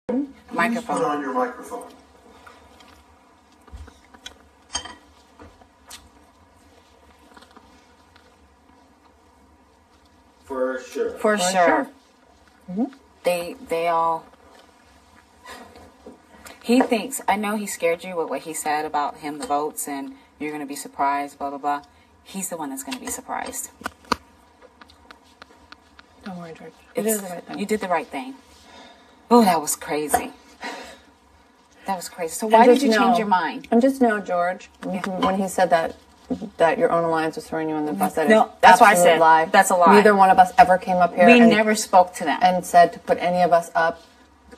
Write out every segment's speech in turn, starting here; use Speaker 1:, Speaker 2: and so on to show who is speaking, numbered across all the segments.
Speaker 1: Microphone.
Speaker 2: Put on your microphone. For sure.
Speaker 1: For sure.
Speaker 3: Mm-hmm.
Speaker 1: They all. He thinks, I know he scared you with what he said about him, the votes, and you're going to be surprised, blah, blah, blah. He's the one that's going to be surprised.
Speaker 3: Don't worry, George. You did the right thing.
Speaker 1: You did the right thing. Oh, that was crazy. That was crazy. So why did you change your mind?
Speaker 3: And just know, George, when he said that your own alliance was throwing you on the bus, that
Speaker 1: No,
Speaker 3: is
Speaker 1: that's why I
Speaker 3: absolute
Speaker 1: said
Speaker 3: lie.
Speaker 1: that's a lie.
Speaker 3: Neither one of us ever came up here.
Speaker 1: We never spoke to them.
Speaker 3: And said to put any of us up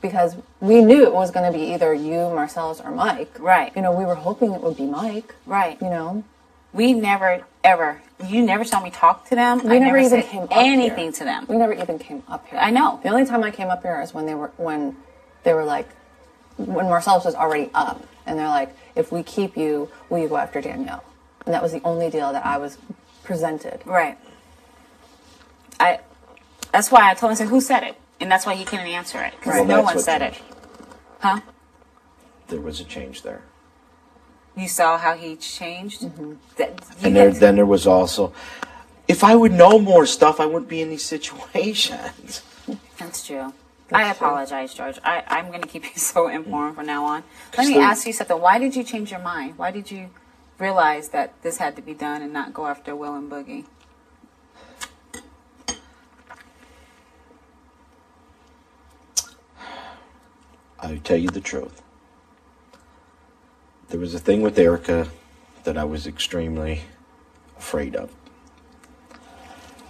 Speaker 3: because we knew it was going to be either you, Marcellus, or Mike.
Speaker 1: Right.
Speaker 3: You know, we were hoping it would be Mike.
Speaker 1: Right.
Speaker 3: You know.
Speaker 1: We never, ever, you never saw me talk to them.
Speaker 3: We never even
Speaker 1: said
Speaker 3: came up
Speaker 1: anything
Speaker 3: here.
Speaker 1: to them.
Speaker 3: We never even came up here.
Speaker 1: I know.
Speaker 3: The only time I came up here is when they were like, when Marcellus was already up. And they're like, if we keep you, will you go after Danielle? And that was the only deal that I was presented.
Speaker 1: Right. That's why I told him, I said, who said it? And that's why he couldn't answer it. Because no one said it. Huh?
Speaker 4: There was a change there.
Speaker 1: You saw how he changed? Mm-hmm.
Speaker 4: Then there was also, if I would know more stuff, I wouldn't be in these situations.
Speaker 1: That's true. I apologize, George. I'm going to keep you so informed from now on. Let me ask you something. Why did you change your mind? Why did you realize that this had to be done and not go after Will and Boogie?
Speaker 4: I'll tell you the truth. There was a thing with Erica that I was extremely afraid of.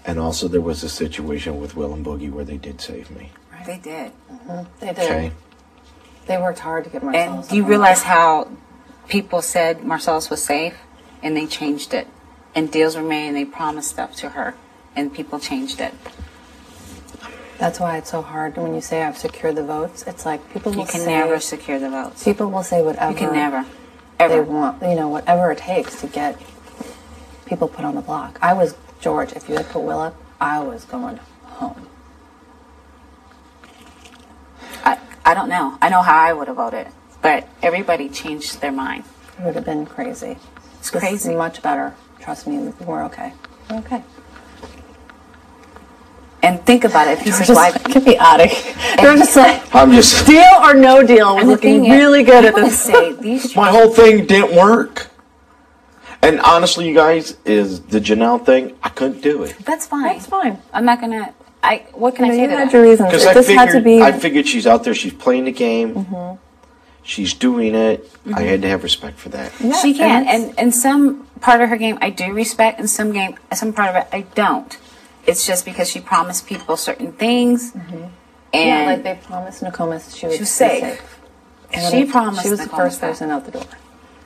Speaker 4: And also there was a situation with Will and Boogie where they did save me.
Speaker 1: Right. They did.
Speaker 3: Mm-hmm. They did.
Speaker 4: Okay.
Speaker 3: They worked hard to get Marcellus.
Speaker 1: And do you realize how people said Marcellus was safe and they changed it? And deals were made and they promised stuff to her and people changed it.
Speaker 3: That's why it's so hard when you say I've secured the votes. It's like people will say...
Speaker 1: You can never secure the votes.
Speaker 3: People will say whatever...
Speaker 1: You can never. Ever.
Speaker 3: They want, you know, whatever it takes to get people put on the block. I was, George, if you had put Will up, I was going home.
Speaker 1: I don't know. I know how I would have voted. But everybody changed their mind.
Speaker 3: It would have been crazy.
Speaker 1: It's
Speaker 3: This
Speaker 1: crazy.
Speaker 3: is much better. Trust me, we're okay. We're okay.
Speaker 1: And think about it. If he says,
Speaker 3: Just get me out of here. They're just like,
Speaker 4: I'm just...
Speaker 3: deal or no deal. We're looking really good at this.
Speaker 1: Say, these
Speaker 4: My whole thing didn't work. And honestly, you guys, is the Janelle thing, I couldn't do it.
Speaker 1: That's fine.
Speaker 3: That's fine.
Speaker 1: I'm not going to... What can I say
Speaker 3: You
Speaker 1: to
Speaker 3: had
Speaker 1: that?
Speaker 3: your reasons.
Speaker 4: Because I figured she's out there, she's playing the game, she's doing it. I had to have respect for that.
Speaker 3: Yeah,
Speaker 1: She can. And some part of her game I do respect, and some part of it I don't. It's just because she promised people certain things. And
Speaker 3: yeah, like they promised Nokomis she was
Speaker 1: safe.
Speaker 3: And
Speaker 1: She promised
Speaker 3: she was the
Speaker 1: Nokomis
Speaker 3: first
Speaker 1: that.
Speaker 3: person out the door.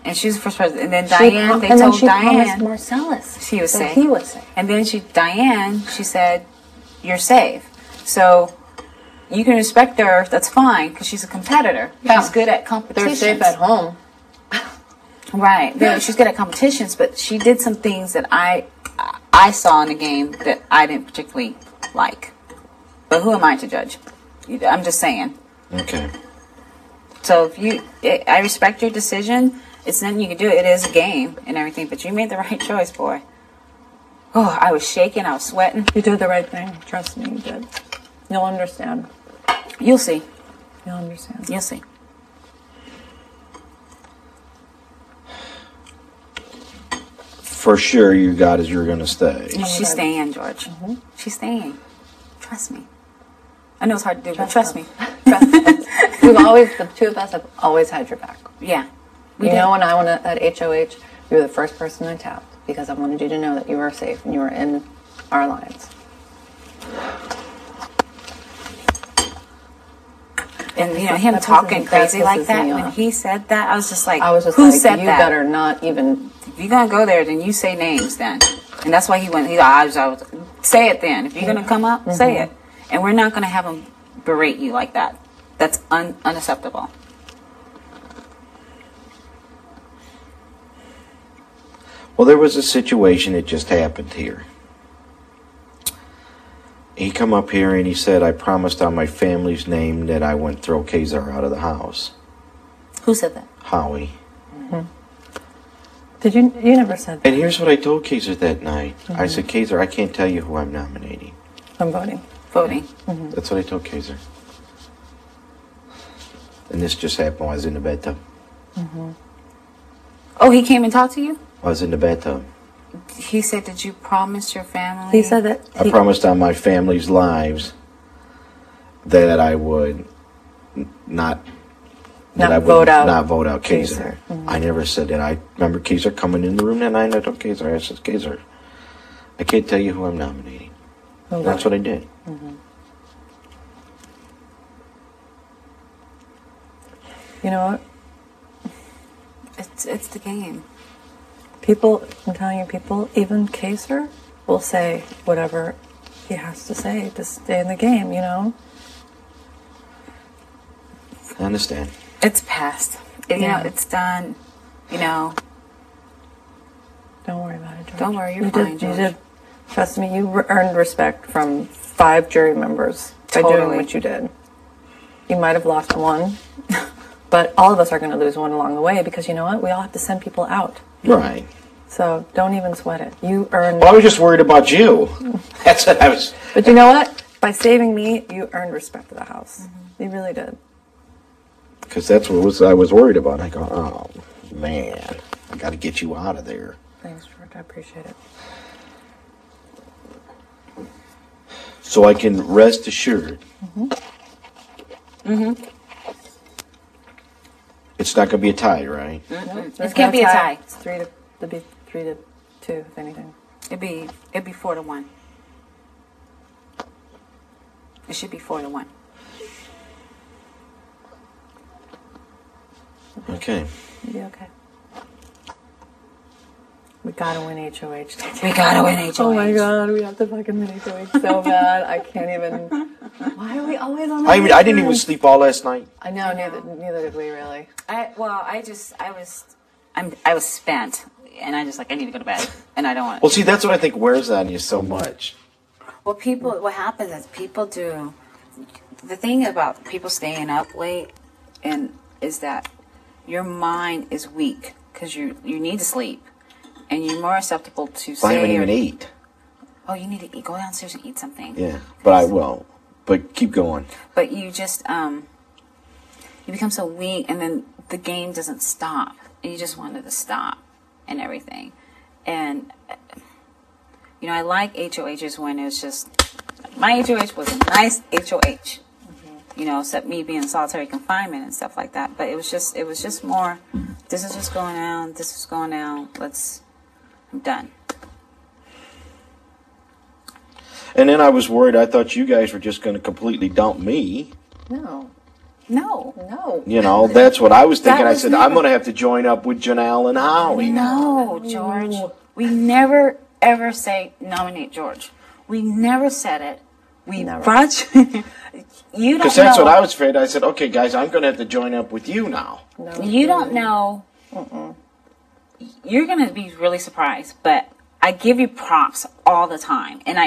Speaker 1: And she was the first person. And then Diane, they
Speaker 3: and then
Speaker 1: told
Speaker 3: she
Speaker 1: Diane
Speaker 3: promised Marcellus
Speaker 1: she was
Speaker 3: that
Speaker 1: safe.
Speaker 3: he was safe.
Speaker 1: And then Diane, she said, you're safe. So you can respect her, that's fine, because she's a competitor.
Speaker 3: Yeah.
Speaker 1: She's good at competitions.
Speaker 3: They're safe at home.
Speaker 1: Right. She's good at competitions, but she did some things that I saw in the game that I didn't particularly like. But who am I to judge? I'm just saying.
Speaker 4: Okay.
Speaker 1: So I respect your decision. It's nothing you can do. It is a game and everything, but you made the right choice, boy. Oh, I was shaking. I was sweating.
Speaker 3: You did the right thing. Trust me, you did. You'll understand.
Speaker 1: You'll see.
Speaker 3: You'll understand.
Speaker 1: You'll see.
Speaker 4: For sure, you got is you're going to stay.
Speaker 1: She's staying, George. She's staying. Trust me. I know it's hard to do, but trust me.
Speaker 3: Trust me. The two of us have always had your back.
Speaker 1: Yeah.
Speaker 3: You know, when I went at HOH, you were the first person I tapped because I wanted you to know that you were safe and you were in our alliance.
Speaker 1: And you know him talking crazy like that. When he said that, I was just like, "Who said that?
Speaker 3: You better not even."
Speaker 1: If you're gonna go there, then you say names then. And that's why he went. I was say it then. If you're gonna come up, say it. And we're not gonna have him berate you like that. That's unacceptable.
Speaker 4: Well, there was a situation that just happened here. He come up here and he said, I promised on my family's name that I wouldn't throw Kaiser out of the house.
Speaker 1: Who said that?
Speaker 4: Howie.
Speaker 3: Did you? You never said that.
Speaker 4: And here's what I told Kaiser that night. I said, Kaiser, I can't tell you who I'm nominating.
Speaker 3: I'm voting.
Speaker 1: Voting.
Speaker 4: That's what I told Kaiser. And this just happened while I was in the bathtub.
Speaker 1: Oh, he came and talked to you?
Speaker 4: I was in the bathtub.
Speaker 1: He said, did you promise your family?
Speaker 3: He said that.
Speaker 4: I promised on my family's lives that I would not vote out Kaiser. I never said that. I remember Kaiser coming in the room that night and I told Kaiser, I said, Kaiser, I can't tell you who I'm nominating.
Speaker 3: Okay.
Speaker 4: That's what I did.
Speaker 3: You know what?
Speaker 1: It's the game.
Speaker 3: People, I'm telling you, people, even Kaiser will say whatever he has to say to stay in the game, you know?
Speaker 4: I understand.
Speaker 1: It's past. You know, it's done. You know.
Speaker 3: Don't worry about it, George.
Speaker 1: Don't worry, you're fine, George.
Speaker 3: You did, trust me, you earned respect from 5 jury members by doing what you did. You might have lost one, but all of us are going to lose one along the way because you know what? We all have to send people out.
Speaker 4: Right.
Speaker 3: So don't even sweat it. You earned...
Speaker 4: Well, I was just worried about you. That's what I was...
Speaker 3: But you know what? By saving me, you earned respect of the house. You really did.
Speaker 4: Because that's what I was worried about. I go, oh, man, I got to get you out of there.
Speaker 3: Thanks, George. I appreciate it.
Speaker 4: So I can rest assured. It's not going to be a tie, right?
Speaker 1: It can't be a tie.
Speaker 3: It's 3-2, if anything.
Speaker 1: It'd be 4-1. It should be 4-1.
Speaker 4: Okay.
Speaker 3: You'll be okay. We gotta win HOH.
Speaker 1: We gotta win HOH.
Speaker 3: Oh my god, we have to fucking win HOH so bad. I can't even. Why are we always on?
Speaker 4: I didn't even sleep all last night.
Speaker 3: I know, neither did we really.
Speaker 1: I was spent, and I need to go to bed, and I don't want.
Speaker 4: Well, see, that's what I think wears on you so much.
Speaker 1: Well, what happens is people do. The thing about people staying up late, is that your mind is weak because you need to sleep, and you're more susceptible to.
Speaker 4: I haven't even eat.
Speaker 1: Oh, you need to eat. Go downstairs and eat something.
Speaker 4: Yeah, but I will. But keep going.
Speaker 1: But you just you become so weak, and then the game doesn't stop. And you just wanted to stop and everything. And I like HOHs when it was just my HOH was a nice HOH. Except me being in solitary confinement and stuff like that. But it was just more. This is just going down. This is going down. I'm done.
Speaker 4: And then I was worried. I thought you guys were just going to completely dump me.
Speaker 3: No.
Speaker 4: That's what I was thinking. I said, I'm going to have to join up with Janelle and Howie.
Speaker 1: No, George. We never, ever say nominate George. We never said it. We brought you. You don't know.
Speaker 4: Because that's what I was afraid. I said, okay, guys, I'm going to have to join up with you now.
Speaker 3: No,
Speaker 1: you don't know. You're going to be really surprised, but I give you props all the time. And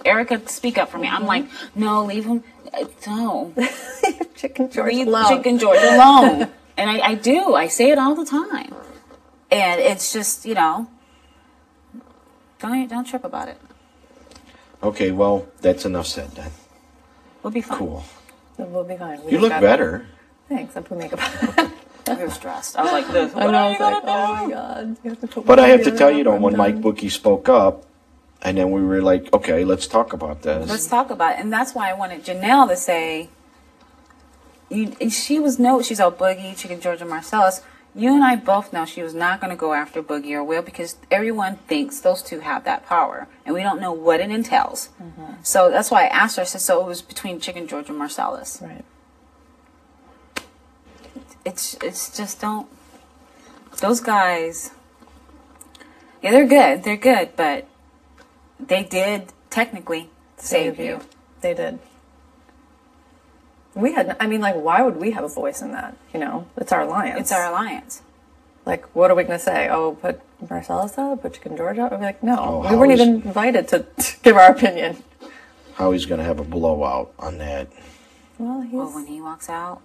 Speaker 1: Erica, speak up for me. I'm like, no, leave him. No.
Speaker 3: Chicken George
Speaker 1: leave
Speaker 3: alone.
Speaker 1: Chicken George alone. And I do. I say it all the time. And it's just, don't trip about it.
Speaker 4: Okay, well, that's enough said then.
Speaker 1: We'll be fine.
Speaker 4: Cool.
Speaker 3: We'll be fine.
Speaker 4: You look better.
Speaker 3: Thanks. I put makeup on.
Speaker 1: You're stressed. I was like this.
Speaker 3: I know. I was like, oh my god. You have to put
Speaker 4: But I have to tell you, though, when Mike Bookie spoke up, and then we were like, okay, let's talk about this.
Speaker 1: Let's talk about it. And that's why I wanted Janelle to say, she's all Boogie, Chicken George, and Marcellus. You and I both know she was not going to go after Boogie or Will because everyone thinks those two have that power. And we don't know what it entails. So that's why I asked her. I said, so it was between Chicken George and Marcellus.
Speaker 3: Right.
Speaker 1: It's just don't. Those guys, yeah, they're good, but they did technically save you.
Speaker 3: They did. We had, why would we have a voice in that? It's our alliance.
Speaker 1: It's our alliance.
Speaker 3: Like, what are we going to say? Oh, put Marcellus up, put Chicken George up? We'd be like, no,
Speaker 4: Oh,
Speaker 3: we weren't even invited to give our opinion.
Speaker 4: how he's going to have a blowout on that.
Speaker 3: Well,
Speaker 1: when he walks out.